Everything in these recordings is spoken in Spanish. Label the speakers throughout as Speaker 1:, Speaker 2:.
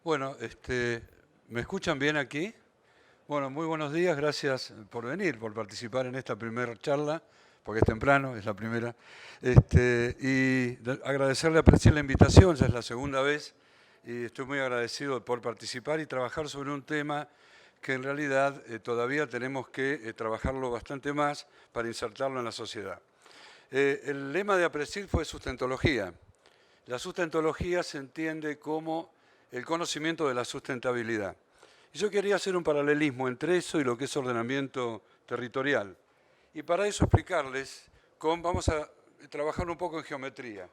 Speaker 1: Bueno, ¿me escuchan bien aquí? Bueno, muy buenos días, gracias por venir, por participar en esta primera charla, porque es temprano, es la primera. Agradecerle a Preci la invitación, ya es la segunda vez, y estoy muy agradecido por participar y trabajar sobre un tema que en realidad todavía tenemos que trabajarlo bastante más para insertarlo en la sociedad. El lema de APRESID fue sustentología. La sustentología se entiende como el conocimiento de la sustentabilidad. Y yo quería hacer un paralelismo entre eso y lo que es ordenamiento territorial. Y para eso explicarles vamos a trabajar un poco en geometría,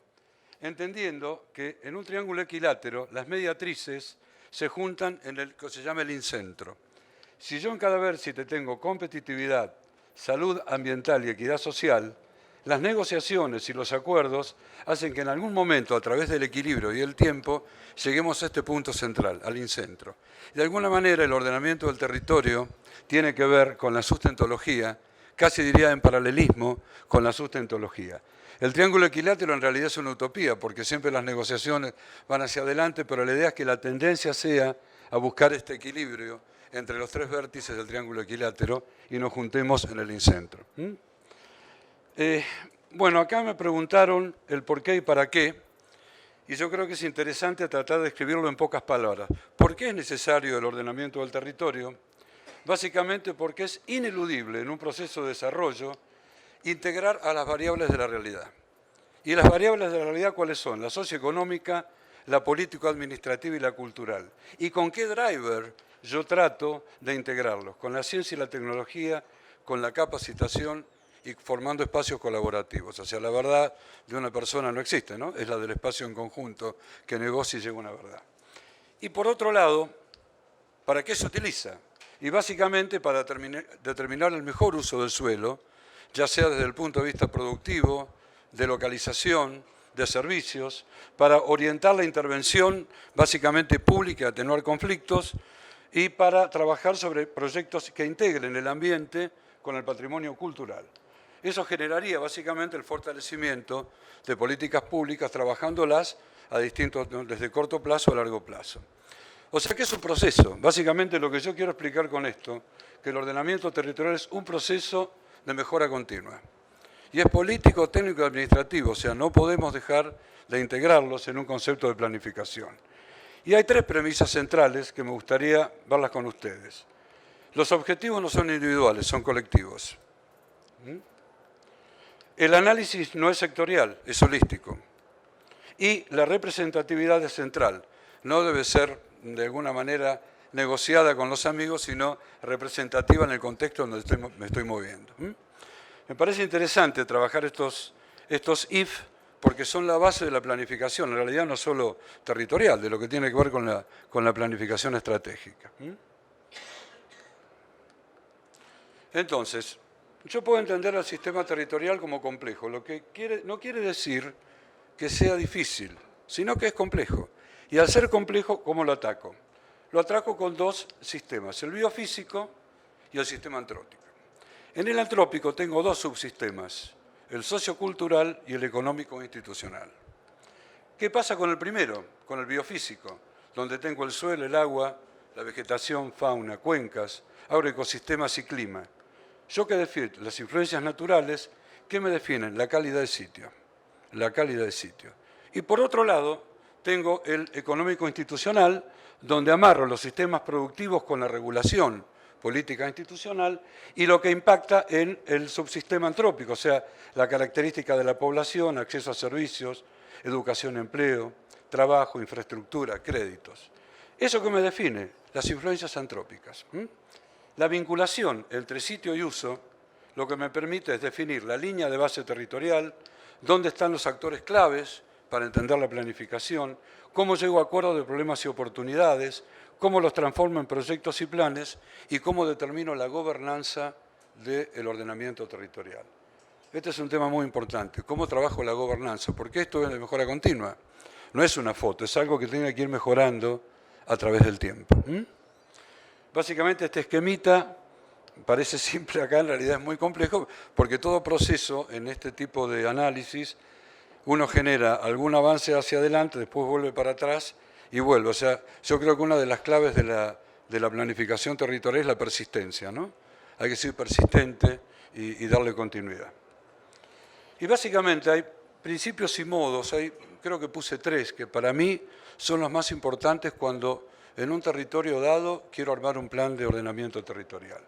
Speaker 1: entendiendo que en un triángulo equilátero las mediatrices se juntan en el que se llama el incentro. Si yo en cada vértice tengo competitividad, salud ambiental y equidad social, las negociaciones y los acuerdos hacen que en algún momento, a través del equilibrio y el tiempo, lleguemos a este punto central, al incentro. De alguna manera, el ordenamiento del territorio tiene que ver con la sustentología, casi diría en paralelismo con la sustentología. El triángulo equilátero en realidad es una utopía, porque siempre las negociaciones van hacia adelante, pero la idea es que la tendencia sea a buscar este equilibrio entre los tres vértices del triángulo equilátero y nos juntemos en el incentro. Bueno, acá me preguntaron el por qué y para qué, y yo creo que es interesante tratar de escribirlo en pocas palabras. ¿Por qué es necesario el ordenamiento del territorio? Básicamente porque es ineludible en un proceso de desarrollo integrar a las variables de la realidad. ¿Y las variables de la realidad cuáles son? La socioeconómica, la político-administrativa y la cultural. ¿Y con qué driver yo trato de integrarlos? Con la ciencia y la tecnología, con la capacitación y formando espacios colaborativos. O sea, la verdad de una persona no existe, ¿no? Es la del espacio en conjunto que negocia y llega a una verdad. Y por otro lado, ¿para qué se utiliza? Y básicamente para determinar el mejor uso del suelo, ya sea desde el punto de vista productivo, de localización, de servicios, para orientar la intervención básicamente pública, atenuar conflictos y para trabajar sobre proyectos que integren el ambiente con el patrimonio cultural. Eso generaría básicamente el fortalecimiento de políticas públicas, trabajándolas desde corto plazo a largo plazo. O sea que es un proceso. Básicamente lo que yo quiero explicar con esto, que el ordenamiento territorial es un proceso de mejora continua. Y es político, técnico y administrativo, o sea, no podemos dejar de integrarlos en un concepto de planificación. Y hay tres premisas centrales que me gustaría verlas con ustedes. Los objetivos no son individuales, son colectivos. El análisis no es sectorial, es holístico. Y la representatividad es central. No debe ser, de alguna manera, negociada con los amigos, sino representativa en el contexto donde me estoy moviendo. Me parece interesante trabajar estos if, porque son la base de la planificación, en realidad no solo territorial, de lo que tiene que ver con la planificación estratégica. Entonces, yo puedo entender al sistema territorial como complejo, lo que no quiere decir que sea difícil, sino que es complejo. Y al ser complejo, ¿cómo lo ataco? Lo ataco con dos sistemas, el biofísico y el sistema antrópico. En el antrópico tengo dos subsistemas, el sociocultural y el económico-institucional. ¿Qué pasa con el primero, con el biofísico? Donde tengo el suelo, el agua, la vegetación, fauna, cuencas, agroecosistemas y clima. Yo que defino las influencias naturales, ¿qué me definen? La calidad del sitio. La calidad del sitio. Y por otro lado, tengo el económico-institucional, donde amarro los sistemas productivos con la regulación política institucional y lo que impacta en el subsistema antrópico, o sea, la característica de la población, acceso a servicios, educación, empleo, trabajo, infraestructura, créditos. ¿Eso qué me define? Las influencias antrópicas. La vinculación entre sitio y uso lo que me permite es definir la línea de base territorial, dónde están los actores claves para entender la planificación, cómo llego a acuerdos de problemas y oportunidades, cómo los transformo en proyectos y planes y cómo determino la gobernanza del ordenamiento territorial. Este es un tema muy importante, cómo trabajo la gobernanza, porque esto es de mejora continua. No es una foto, es algo que tiene que ir mejorando a través del tiempo. Básicamente este esquemita parece simple acá, en realidad es muy complejo, porque todo proceso en este tipo de análisis, uno genera algún avance hacia adelante, después vuelve para atrás y vuelve. O sea, yo creo que una de las claves de la planificación territorial es la persistencia, ¿no? Hay que ser persistente y darle continuidad. Y básicamente hay principios y modos, creo que puse 3, que para mí son los más importantes cuando en un territorio dado quiero armar un plan de ordenamiento territorial.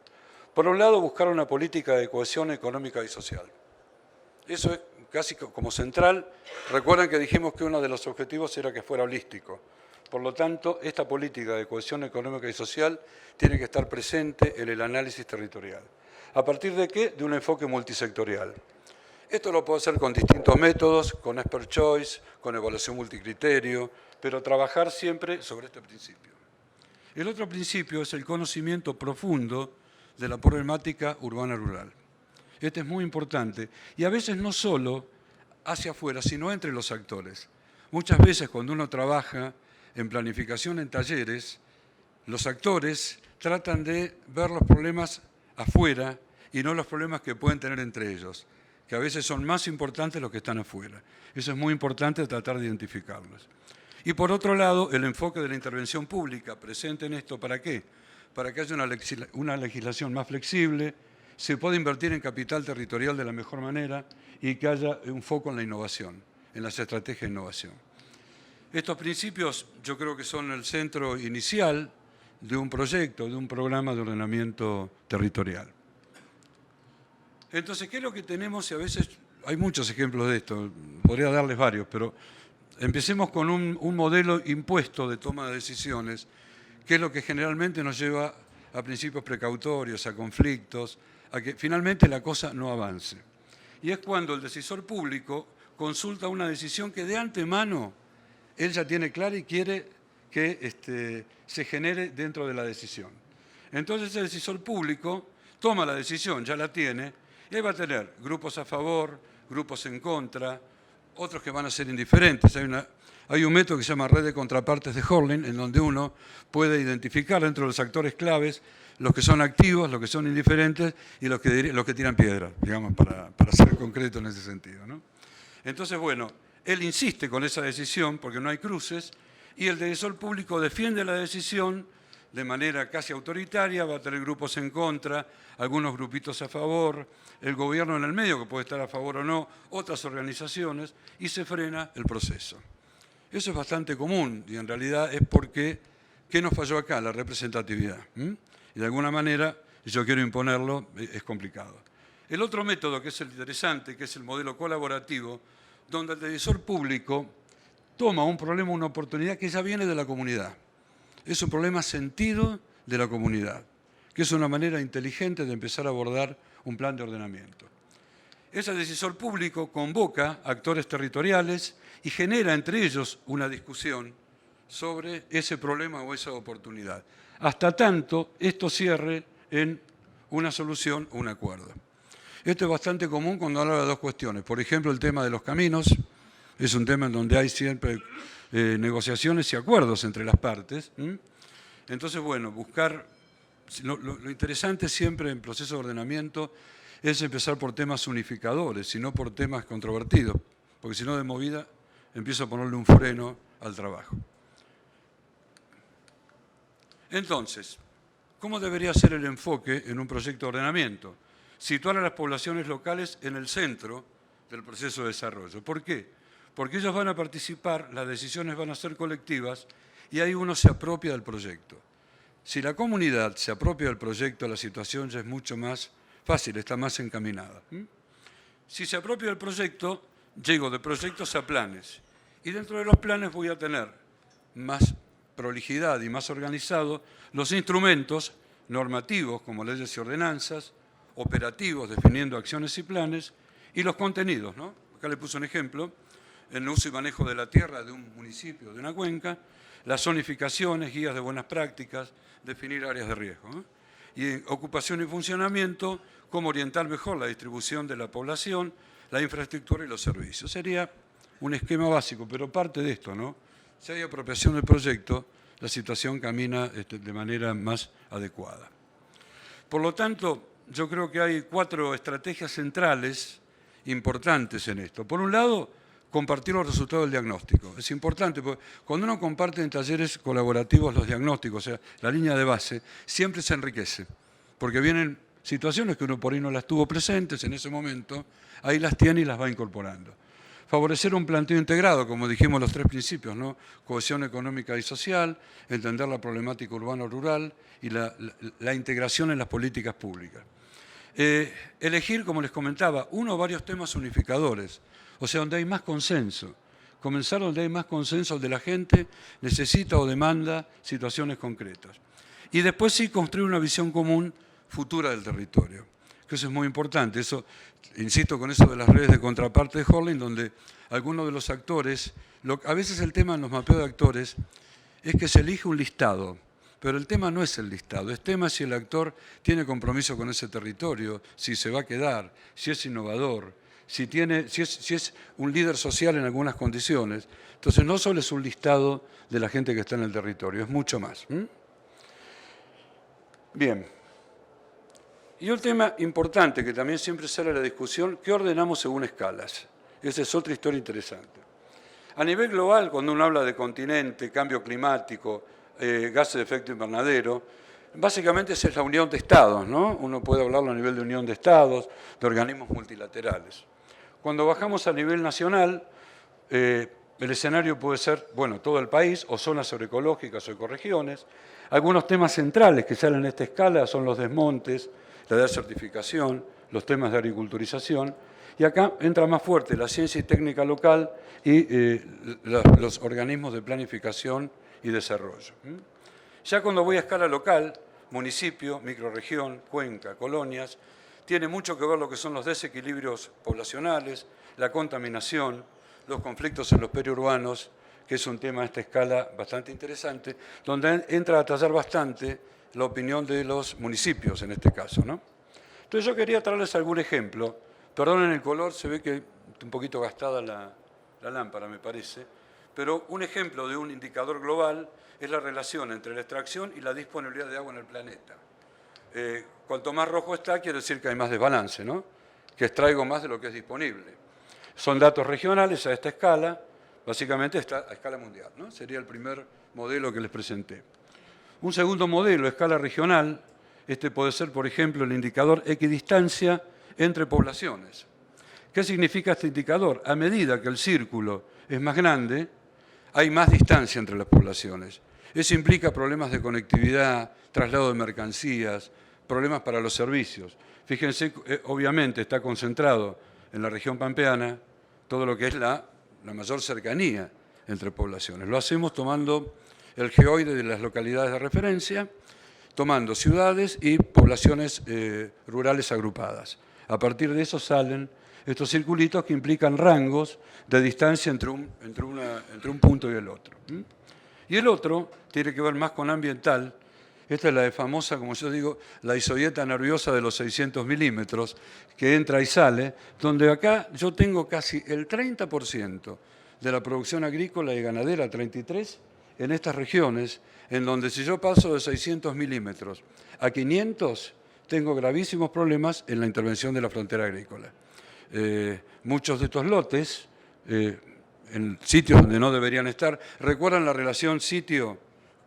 Speaker 1: Por un lado, buscar una política de cohesión económica y social. Eso es casi como central. Recuerden que dijimos que uno de los objetivos era que fuera holístico. Por lo tanto, esta política de cohesión económica y social tiene que estar presente en el análisis territorial. ¿A partir de qué? De un enfoque multisectorial. Esto lo puedo hacer con distintos métodos, con expert choice, con evaluación multicriterio, pero trabajar siempre sobre este principio. El otro principio es el conocimiento profundo de la problemática urbana-rural. Este es muy importante y a veces no solo hacia afuera, sino entre los actores. Muchas veces cuando uno trabaja en planificación en talleres, los actores tratan de ver los problemas afuera y no los problemas que pueden tener entre ellos, que a veces son más importantes los que están afuera. Eso es muy importante tratar de identificarlos. Y por otro lado, el enfoque de la intervención pública presente en esto, ¿para qué? Para que haya una legislación más flexible, se pueda invertir en capital territorial de la mejor manera y que haya un foco en la innovación, en las estrategias de innovación. Estos principios yo creo que son el centro inicial de un proyecto, de un programa de ordenamiento territorial. Entonces, ¿qué es lo que tenemos? Y a veces hay muchos ejemplos de esto, podría darles varios, pero empecemos con un modelo impuesto de toma de decisiones, que es lo que generalmente nos lleva a principios precautorios, a conflictos, a que finalmente la cosa no avance. Y es cuando el decisor público consulta una decisión que de antemano él ya tiene clara y quiere que se genere dentro de la decisión. Entonces el decisor público toma la decisión, ya la tiene, y ahí va a tener grupos a favor, grupos en contra, otros que van a ser indiferentes. Hay un método que se llama red de contrapartes de Horling, en donde uno puede identificar dentro de los actores claves los que son activos, los que son indiferentes y los que tiran piedra, digamos, para ser concreto en ese sentido, ¿no? Entonces, bueno, él insiste con esa decisión porque no hay cruces y el decisor público defiende la decisión de manera casi autoritaria, va a tener grupos en contra, algunos grupitos a favor, el gobierno en el medio que puede estar a favor o no, otras organizaciones, y se frena el proceso. Eso es bastante común y en realidad es porque, ¿qué nos falló acá? La representatividad. Y de alguna manera, si yo quiero imponerlo, es complicado. El otro método que es el interesante, que es el modelo colaborativo, donde el decisor público toma un problema, una oportunidad que ya viene de la comunidad. Es un problema sentido de la comunidad, que es una manera inteligente de empezar a abordar un plan de ordenamiento. Ese decisor público convoca actores territoriales y genera entre ellos una discusión sobre ese problema o esa oportunidad, hasta tanto esto cierre en una solución o un acuerdo. Esto es bastante común cuando habla de dos cuestiones. Por ejemplo, el tema de los caminos es un tema en donde hay siempre negociaciones y acuerdos entre las partes. Entonces, bueno, buscar... Lo interesante siempre en proceso de ordenamiento es empezar por temas unificadores y no por temas controvertidos, porque si no de movida empiezo a ponerle un freno al trabajo. Entonces, ¿cómo debería ser el enfoque en un proyecto de ordenamiento? Situar a las poblaciones locales en el centro del proceso de desarrollo. ¿Por qué? Porque ellos van a participar, las decisiones van a ser colectivas y ahí uno se apropia del proyecto. Si la comunidad se apropia del proyecto, la situación ya es mucho más fácil, está más encaminada. Si se apropia del proyecto, llego de proyectos a planes. Y dentro de los planes voy a tener más prolijidad y más organizado los instrumentos normativos, como leyes y ordenanzas, operativos, definiendo acciones y planes, y los contenidos, ¿no? Acá le puse un ejemplo, el uso y manejo de la tierra de un municipio, de una cuenca, las zonificaciones, guías de buenas prácticas, definir áreas de riesgo, ¿no? Y ocupación y funcionamiento, cómo orientar mejor la distribución de la población, la infraestructura y los servicios. Sería un esquema básico, pero parte de esto, ¿no? Si hay apropiación del proyecto, la situación camina de manera más adecuada. Por lo tanto, yo creo que hay 4 estrategias centrales importantes en esto. Por un lado, compartir los resultados del diagnóstico. Es importante, porque cuando uno comparte en talleres colaborativos los diagnósticos, o sea, la línea de base, siempre se enriquece, porque vienen situaciones que uno por ahí no las tuvo presentes en ese momento, ahí las tiene y las va incorporando. Favorecer un planteo integrado, como dijimos los tres principios, ¿no? Cohesión económica y social, entender la problemática urbano-rural y la integración en las políticas públicas. Elegir, como les comentaba, uno o varios temas unificadores, o sea, donde hay más consenso. Comenzar donde hay más consenso, donde la gente necesita o demanda situaciones concretas. Y después sí construir una visión común futura del territorio, que eso es muy importante. Eso, insisto con eso de las redes de contraparte de Horling, donde algunos de los actores, a veces el tema en los mapeos de actores es que se elige un listado, pero el tema no es el listado, el tema es si el actor tiene compromiso con ese territorio, si se va a quedar, si es innovador, si es un líder social en algunas condiciones. Entonces no solo es un listado de la gente que está en el territorio, es mucho más. Bien. Y un tema importante que también siempre sale a la discusión, ¿qué ordenamos según escalas? Esa es otra historia interesante. A nivel global, cuando uno habla de continente, cambio climático, gases de efecto invernadero, básicamente esa es la unión de estados, ¿no? Uno puede hablarlo a nivel de unión de estados, de organismos multilaterales. Cuando bajamos a nivel nacional, el escenario puede ser, bueno, todo el país, o zonas agroecológicas o ecorregiones. Algunos temas centrales que salen en esta escala son los desmontes, la desertificación, los temas de agriculturización, y acá entra más fuerte la ciencia y técnica local y los organismos de planificación y desarrollo. Ya cuando voy a escala local, municipio, microrregión, cuenca, colonias, tiene mucho que ver lo que son los desequilibrios poblacionales, la contaminación, los conflictos en los periurbanos, que es un tema a esta escala bastante interesante, donde entra a tallar bastante la opinión de los municipios en este caso, ¿no? Entonces yo quería traerles algún ejemplo. Perdonen el color, se ve que está un poquito gastada la lámpara, me parece, pero un ejemplo de un indicador global es la relación entre la extracción y la disponibilidad de agua en el planeta. Cuanto más rojo está, quiere decir que hay más desbalance, ¿no? Que extraigo más de lo que es disponible. Son datos regionales a esta escala, básicamente está a escala mundial, ¿no? Sería el primer modelo que les presenté. Un segundo modelo a escala regional, este puede ser, por ejemplo, el indicador equidistancia entre poblaciones. ¿Qué significa este indicador? A medida que el círculo es más grande, hay más distancia entre las poblaciones. Eso implica problemas de conectividad, traslado de mercancías, problemas para los servicios. Fíjense, obviamente está concentrado en la región pampeana todo lo que es la mayor cercanía entre poblaciones. Lo hacemos tomando el geoide de las localidades de referencia, tomando ciudades y poblaciones rurales agrupadas. A partir de eso salen estos circulitos que implican rangos de distancia entre un punto y el otro. Y el otro tiene que ver más con ambiental. Esta es la famosa, como yo digo, la isoieta nerviosa de los 600 milímetros, que entra y sale, donde acá yo tengo casi el 30% de la producción agrícola y ganadera, 33%, en estas regiones, en donde si yo paso de 600 milímetros a 500, tengo gravísimos problemas en la intervención de la frontera agrícola. Muchos de estos lotes, en sitios donde no deberían estar, ¿recuerdan la relación sitio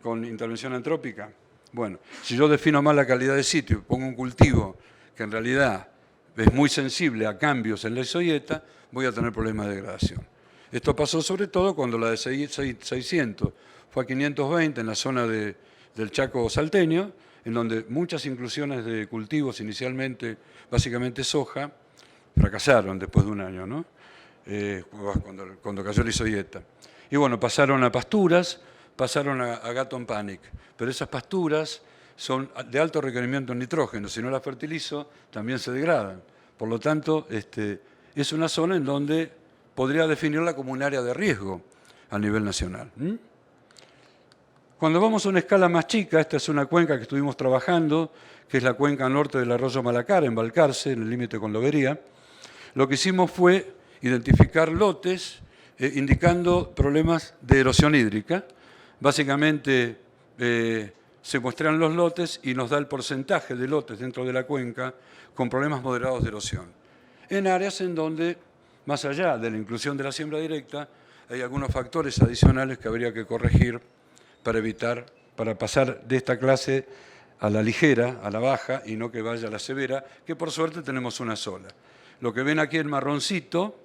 Speaker 1: con intervención antrópica? Bueno, si yo defino mal la calidad de sitio, pongo un cultivo que en realidad es muy sensible a cambios en la isoieta, voy a tener problemas de degradación. Esto pasó sobre todo cuando la de 600 fue a 520 en la zona del Chaco salteño, en donde muchas inclusiones de cultivos, inicialmente básicamente soja, fracasaron después de un año, ¿no? Cuando cayó la isoieta. Y bueno, pasaron a pasturas, pasaron a Gatton Panic, pero esas pasturas son de alto requerimiento en nitrógeno, si no las fertilizo también se degradan. Por lo tanto, es una zona en donde podría definirla como un área de riesgo a nivel nacional. Cuando vamos a una escala más chica, esta es una cuenca que estuvimos trabajando, que es la cuenca norte del arroyo Malacara, en Balcarce, en el límite con Lobería. Lo que hicimos fue identificar lotes indicando problemas de erosión hídrica. Básicamente se muestran los lotes y nos da el porcentaje de lotes dentro de la cuenca con problemas moderados de erosión. En áreas en donde más allá de la inclusión de la siembra directa, hay algunos factores adicionales que habría que corregir para pasar de esta clase a la ligera, a la baja, y no que vaya a la severa, que por suerte tenemos una sola. Lo que ven aquí en marroncito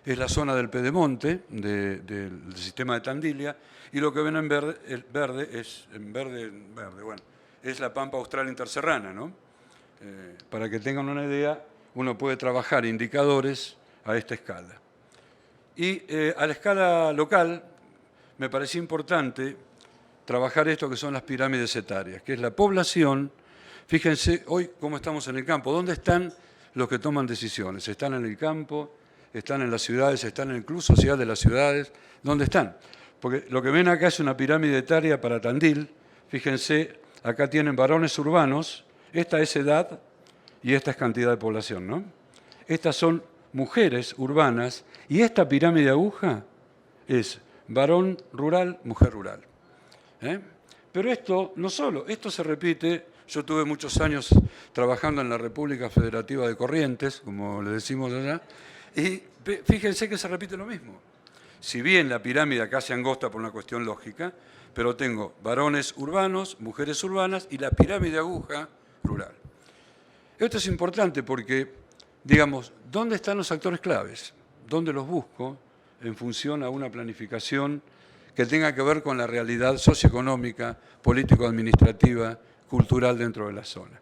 Speaker 1: es la zona del Pedemonte, del sistema de Tandilia, y lo que ven en verde es la Pampa Austral Interserrana, ¿no? Para que tengan una idea, uno puede trabajar indicadores a esta escala. Y a la escala local, me pareció importante trabajar esto que son las pirámides etarias, que es la población. Fíjense hoy cómo estamos en el campo. ¿Dónde están los que toman decisiones? ¿Están en el campo? ¿Están en las ciudades? ¿Están en el Club Social de las Ciudades? ¿Dónde están? Porque lo que ven acá es una pirámide etaria para Tandil. Fíjense, acá tienen varones urbanos. Esta es edad y esta es cantidad de población, ¿no? Estas son mujeres urbanas y esta pirámide de aguja es varón rural, mujer rural. Pero esto no solo, esto se repite. Yo tuve muchos años trabajando en la República Federativa de Corrientes, como le decimos allá, y fíjense que se repite lo mismo. Si bien la pirámide acá se angosta por una cuestión lógica, pero tengo varones urbanos, mujeres urbanas y la pirámide de aguja rural. Esto es importante porque, digamos, ¿dónde están los actores claves? ¿Dónde los busco en función a una planificación que tenga que ver con la realidad socioeconómica, político-administrativa, cultural dentro de la zona?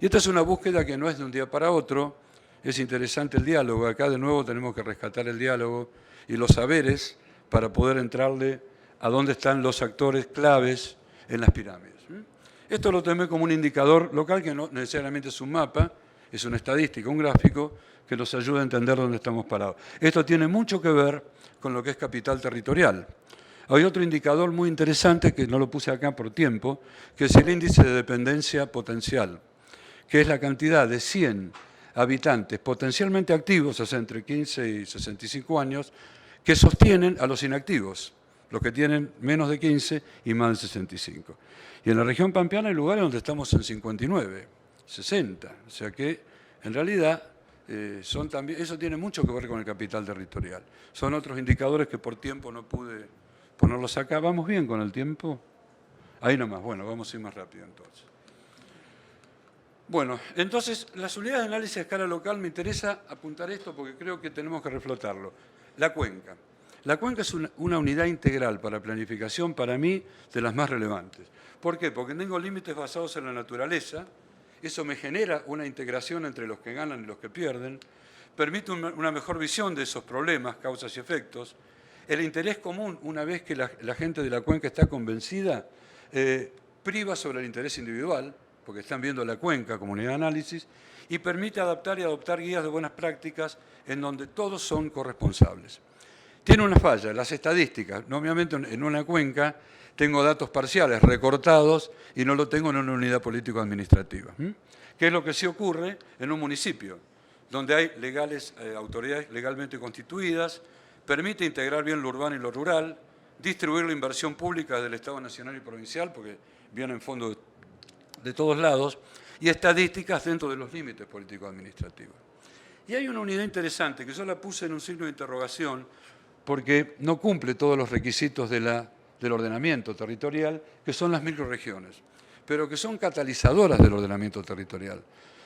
Speaker 1: Y esta es una búsqueda que no es de un día para otro. Es interesante el diálogo. Acá de nuevo tenemos que rescatar el diálogo y los saberes para poder entrarle a dónde están los actores claves en las pirámides. Esto lo tomé como un indicador local que no necesariamente es un mapa, es una estadística, un gráfico que nos ayuda a entender dónde estamos parados. Esto tiene mucho que ver con lo que es capital territorial. Hay otro indicador muy interesante, que no lo puse acá por tiempo, que es el índice de dependencia potencial, que es la cantidad de 100 habitantes potencialmente activos, o sea, entre 15 y 65 años, que sostienen a los inactivos, los que tienen menos de 15 y más de 65. Y en la región pampeana hay lugares donde estamos en 59, 60, o sea que en realidad eso tiene mucho que ver con el capital territorial. Son otros indicadores que por tiempo no pude ponerlos acá. ¿Vamos bien con el tiempo? Ahí nomás. Bueno, vamos a ir más rápido entonces. Bueno, entonces, las unidades de análisis a escala local, me interesa apuntar esto porque creo que tenemos que reflotarlo. La cuenca. La cuenca es una unidad integral para planificación, para mí, de las más relevantes. ¿Por qué? Porque tengo límites basados en la naturaleza. Eso me genera una integración entre los que ganan y los que pierden. Permite una mejor visión de esos problemas, causas y efectos. El interés común, una vez que la gente de la cuenca está convencida, priva sobre el interés individual, porque están viendo la cuenca como unidad de análisis, y permite adaptar y adoptar guías de buenas prácticas en donde todos son corresponsables. Tiene una falla, las estadísticas. Obviamente en una cuenca tengo datos parciales recortados y no lo tengo en una unidad político-administrativa. ¿Qué es lo que sí ocurre en un municipio? Donde hay autoridades legalmente constituidas, permite integrar bien lo urbano y lo rural, distribuir la inversión pública del Estado nacional y provincial, porque vienen fondos de todos lados, y estadísticas dentro de los límites político-administrativos. Y hay una unidad interesante, que yo la puse en un signo de interrogación, porque no cumple todos los requisitos del ordenamiento territorial, que son las microrregiones, pero que son catalizadoras del ordenamiento territorial.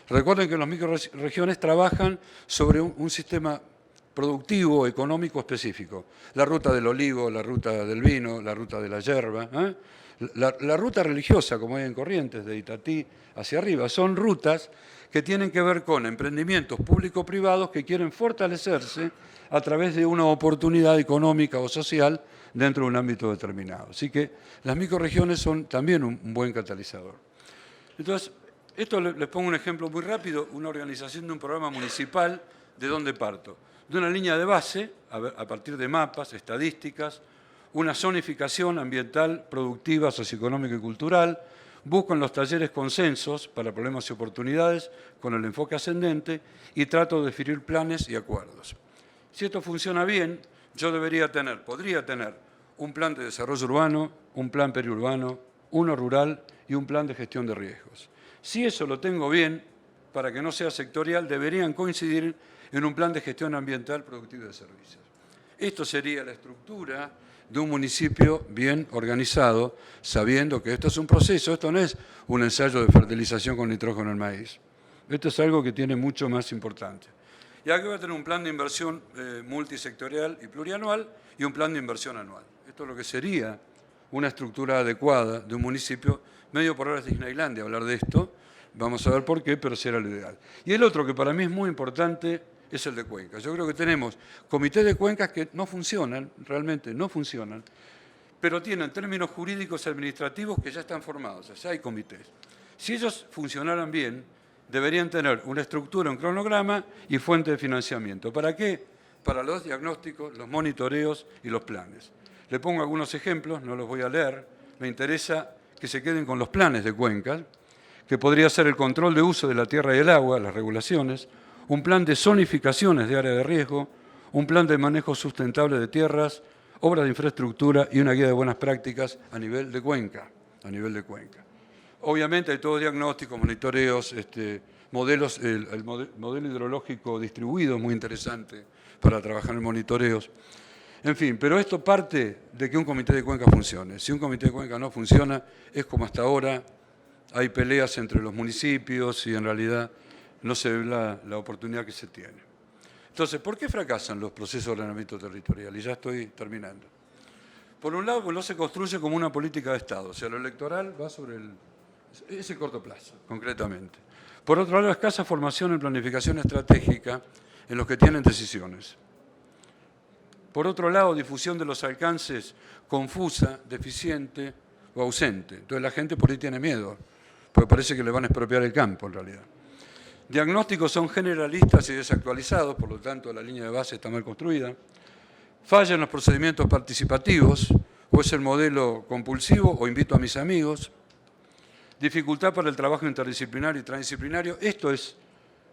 Speaker 1: Recuerden que las microrregiones trabajan sobre un sistema productivo, económico específico. La ruta del olivo, la ruta del vino, la ruta de la yerba, la ruta religiosa, como hay en Corrientes, de Itatí hacia arriba, son rutas que tienen que ver con emprendimientos público-privados que quieren fortalecerse a través de una oportunidad económica o social dentro de un ámbito determinado. Así que las microrregiones son también un buen catalizador. Entonces, esto les pongo un ejemplo muy rápido, una organización de un programa municipal, ¿de dónde parto? De una línea de base, a partir de mapas, estadísticas, una zonificación ambiental, productiva, socioeconómica y cultural. Busco en los talleres consensos para problemas y oportunidades con el enfoque ascendente y trato de definir planes y acuerdos. Si esto funciona bien, yo podría tener un plan de desarrollo urbano, un plan periurbano, uno rural y un plan de gestión de riesgos. Si eso lo tengo bien, para que no sea sectorial, deberían coincidir en un plan de gestión ambiental productiva de servicios. Esto sería la estructura de un municipio bien organizado, sabiendo que esto es un proceso, esto no es un ensayo de fertilización con nitrógeno en maíz. Esto es algo que tiene mucho más importancia. Y aquí va a tener un plan de inversión multisectorial y plurianual y un plan de inversión anual. Esto es lo que sería una estructura adecuada de un municipio. Medio por hora es Disneylandia hablar de esto, vamos a ver por qué, pero será lo ideal. Y el otro que para mí es muy importante es el de cuencas. Yo creo que tenemos comités de cuencas que no funcionan, realmente no funcionan, pero tienen términos jurídicos administrativos que ya están formados, o sea, hay comités. Si ellos funcionaran bien, deberían tener una estructura, un cronograma y fuente de financiamiento. ¿Para qué? Para los diagnósticos, los monitoreos y los planes. Le pongo algunos ejemplos, no los voy a leer, me interesa que se queden con los planes de cuencas, que podría ser el control de uso de la tierra y el agua, las regulaciones, un plan de zonificaciones de área de riesgo, un plan de manejo sustentable de tierras, obras de infraestructura y una guía de buenas prácticas a nivel de cuenca. Obviamente hay todos diagnósticos, monitoreos, modelos, el modelo hidrológico distribuido es muy interesante para trabajar en monitoreos. En fin, pero esto parte de que un comité de cuenca funcione. Si un comité de cuenca no funciona, es como hasta ahora, hay peleas entre los municipios y en realidad no se ve la oportunidad que se tiene. Entonces, ¿por qué fracasan los procesos de ordenamiento territorial? Y ya estoy terminando. Por un lado, pues no se construye como una política de Estado, o sea, lo electoral va sobre ese corto plazo, concretamente. Por otro lado, escasa formación en planificación estratégica en los que tienen decisiones. Por otro lado, difusión de los alcances confusa, deficiente o ausente. Entonces la gente por ahí tiene miedo, porque parece que le van a expropiar el campo en realidad. Diagnósticos son generalistas y desactualizados, por lo tanto la línea de base está mal construida. Fallan los procedimientos participativos, o es el modelo compulsivo o invito a mis amigos. Dificultad para el trabajo interdisciplinario y transdisciplinario. Esto es,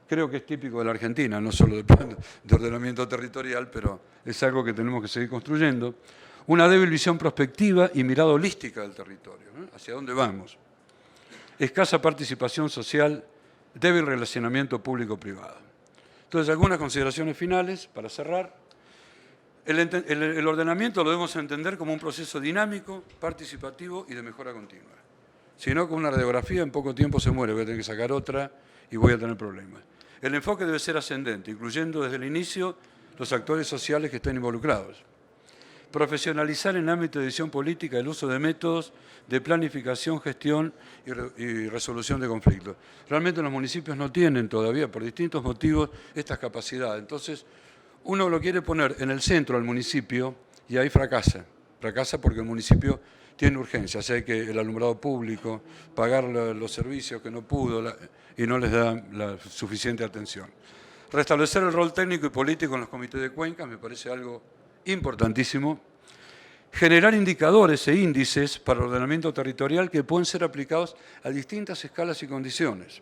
Speaker 1: creo que es típico de la Argentina, no solo del plan de ordenamiento territorial, pero es algo que tenemos que seguir construyendo. Una débil visión prospectiva y mirada holística del territorio, ¿no? ¿Hacia dónde vamos? Escasa participación social, débil relacionamiento público-privado. Entonces, algunas consideraciones finales para cerrar. El ordenamiento lo debemos entender como un proceso dinámico, participativo y de mejora continua. Si no, con una radiografía en poco tiempo se muere, voy a tener que sacar otra y voy a tener problemas. El enfoque debe ser ascendente, incluyendo desde el inicio los actores sociales que estén involucrados. Profesionalizar en el ámbito de decisión política el uso de métodos de planificación, gestión y resolución de conflictos. Realmente los municipios no tienen todavía, por distintos motivos, estas capacidades. Entonces, uno lo quiere poner en el centro al municipio y ahí fracasa. Fracasa porque el municipio tiene urgencias, hay que el alumbrado público, pagar los servicios que no pudo y no les da la suficiente atención. Restablecer el rol técnico y político en los comités de cuencas me parece algo importantísimo. Generar indicadores e índices para el ordenamiento territorial que pueden ser aplicados a distintas escalas y condiciones.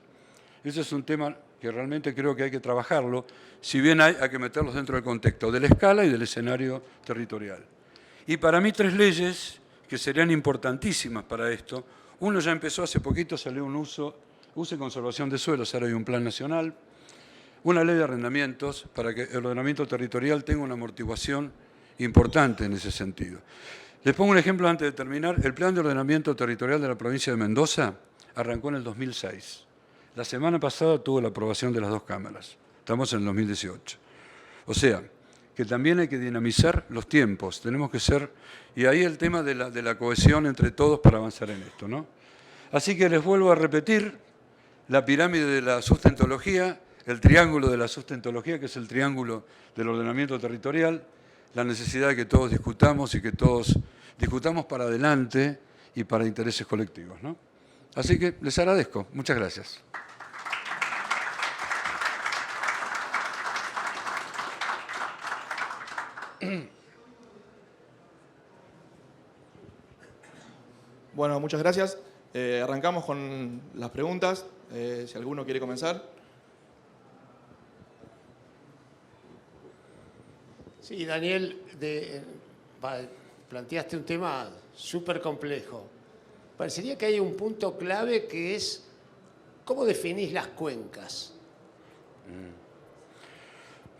Speaker 1: Ese es un tema que realmente creo que hay que trabajarlo, si bien hay que meterlos dentro del contexto de la escala y del escenario territorial. Y para mí 3 leyes que serían importantísimas para esto. Uno ya empezó hace poquito, salió un uso y conservación de suelos, ahora hay un plan nacional. Una ley de arrendamientos para que el ordenamiento territorial tenga una amortiguación importante en ese sentido. Les pongo un ejemplo antes de terminar. El plan de ordenamiento territorial de la provincia de Mendoza arrancó en el 2006. La semana pasada tuvo la aprobación de las 2 cámaras. Estamos en el 2018. O sea, que también hay que dinamizar los tiempos. Tenemos que ser... Y ahí el tema de la cohesión entre todos para avanzar en esto, ¿no? Así que les vuelvo a repetir la pirámide de la sustentología, el triángulo de la sustentología, que es el triángulo del ordenamiento territorial, la necesidad de que todos discutamos y que todos discutamos para adelante y para intereses colectivos, ¿no? Así que les agradezco. Muchas gracias.
Speaker 2: Bueno, muchas gracias. Arrancamos con las preguntas. Si alguno quiere comenzar.
Speaker 3: Sí, Daniel, planteaste un tema súper complejo. Parecería que hay un punto clave que es ¿cómo definís las cuencas?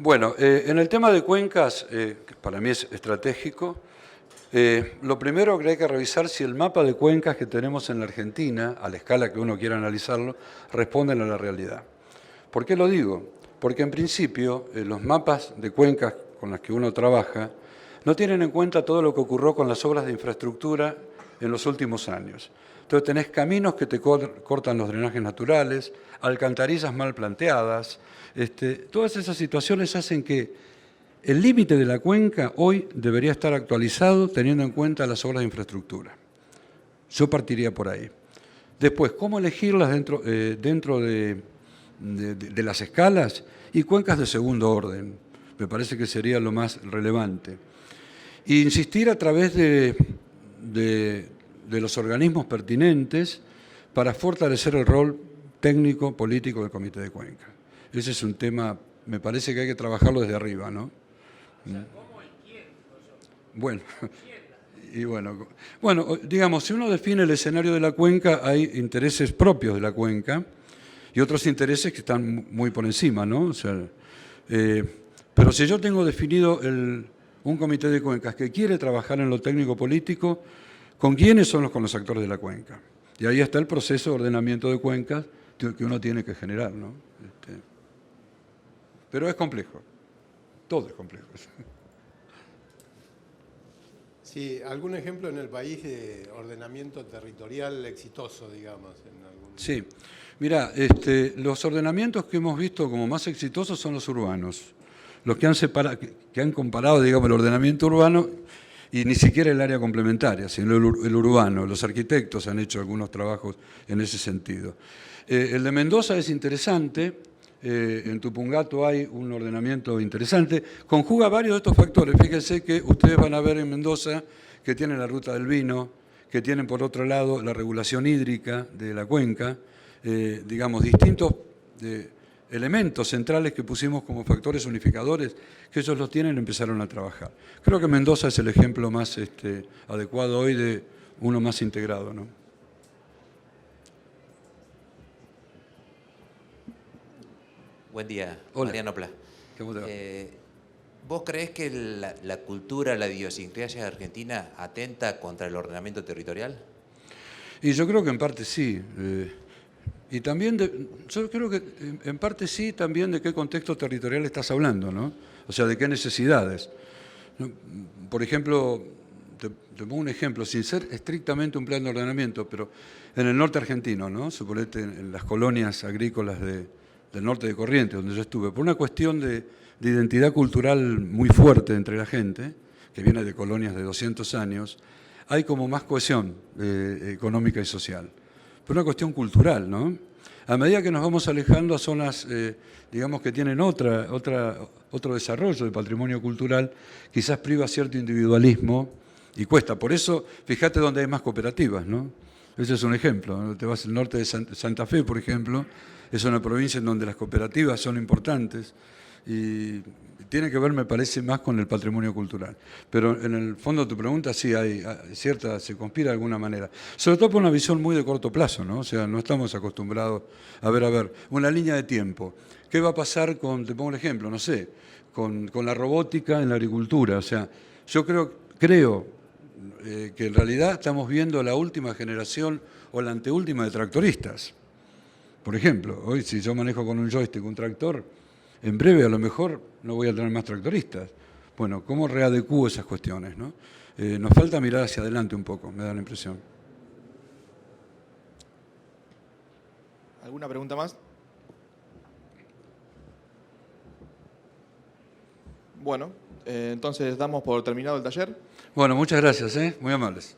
Speaker 1: Bueno, en el tema de cuencas, que para mí es estratégico, lo primero que hay que revisar si el mapa de cuencas que tenemos en la Argentina, a la escala que uno quiera analizarlo, responden a la realidad. ¿Por qué lo digo? Porque en principio los mapas de cuencas con las que uno trabaja no tienen en cuenta todo lo que ocurrió con las obras de infraestructura en los últimos años. Entonces tenés caminos que te cortan los drenajes naturales, alcantarillas mal planteadas. Todas esas situaciones hacen que el límite de la cuenca hoy debería estar actualizado teniendo en cuenta las obras de infraestructura. Yo partiría por ahí. Después, ¿cómo elegirlas dentro de las escalas? Y cuencas de segundo orden. Me parece que sería lo más relevante. E insistir a través de los organismos pertinentes para fortalecer el rol técnico, político del Comité de Cuenca. Ese es un tema, me parece que hay que trabajarlo desde arriba, ¿no? O sea, ¿cómo y quién? Bueno, y bueno, digamos, si uno define el escenario de la cuenca, hay intereses propios de la cuenca y otros intereses que están muy por encima, ¿no? O sea, pero si yo tengo definido un comité de cuencas que quiere trabajar en lo técnico-político, ¿con quiénes son con los actores de la cuenca? Y ahí está el proceso de ordenamiento de cuencas que uno tiene que generar, ¿no? Pero es complejo, todo es complejo.
Speaker 4: Sí, ¿algún ejemplo en el país de ordenamiento territorial exitoso, digamos?
Speaker 1: Sí, mira, los ordenamientos que hemos visto como más exitosos son los urbanos, los que han comparado, digamos, el ordenamiento urbano y ni siquiera el área complementaria, sino el urbano. Los arquitectos han hecho algunos trabajos en ese sentido. El de Mendoza es interesante, en Tupungato hay un ordenamiento interesante, conjuga varios de estos factores. Fíjense que ustedes van a ver en Mendoza que tienen la ruta del vino, que tienen por otro lado la regulación hídrica de la cuenca, digamos, distintos elementos centrales que pusimos como factores unificadores, que ellos los tienen y empezaron a trabajar. Creo que Mendoza es el ejemplo más adecuado hoy de uno más integrado, ¿no?
Speaker 5: Buen día,
Speaker 1: Hola.
Speaker 5: Mariano Pla.
Speaker 1: ¿Cómo te va?
Speaker 5: ¿Vos creés que la cultura, la idiosincrasia argentina atenta contra el ordenamiento territorial?
Speaker 1: Y yo creo que en parte sí. Y también, yo creo que en parte sí, también de qué contexto territorial estás hablando, ¿no? O sea, de qué necesidades. Por ejemplo, te pongo un ejemplo, sin ser estrictamente un plan de ordenamiento, pero en el norte argentino, ¿no? Suponete en las colonias agrícolas del norte de Corrientes, donde yo estuve, por una cuestión de identidad cultural muy fuerte entre la gente, que viene de colonias de 200 años, hay como más cohesión económica y social. Por una cuestión cultural, ¿no? A medida que nos vamos alejando a zonas, digamos, que tienen otro desarrollo de patrimonio cultural, quizás priva cierto individualismo y cuesta. Por eso, fíjate dónde hay más cooperativas, ¿no? Ese es un ejemplo, ¿no? Te vas al norte de Santa Fe, por ejemplo, es una provincia en donde las cooperativas son importantes y tiene que ver, me parece, más con el patrimonio cultural. Pero en el fondo de tu pregunta sí hay se conspira de alguna manera. Sobre todo por una visión muy de corto plazo, ¿no? O sea, no estamos acostumbrados a ver, una línea de tiempo. ¿Qué va a pasar con, te pongo un ejemplo, no sé, con la robótica en la agricultura? O sea, yo creo que en realidad estamos viendo la última generación o la anteúltima de tractoristas. Por ejemplo, hoy si yo manejo con un joystick un tractor, en breve a lo mejor no voy a tener más tractoristas. Bueno, ¿cómo readecuo esas cuestiones, ¿no? Nos falta mirar hacia adelante un poco, me da la impresión.
Speaker 2: ¿Alguna pregunta más? Bueno, entonces damos por terminado el taller.
Speaker 1: Bueno, muchas gracias, muy amables.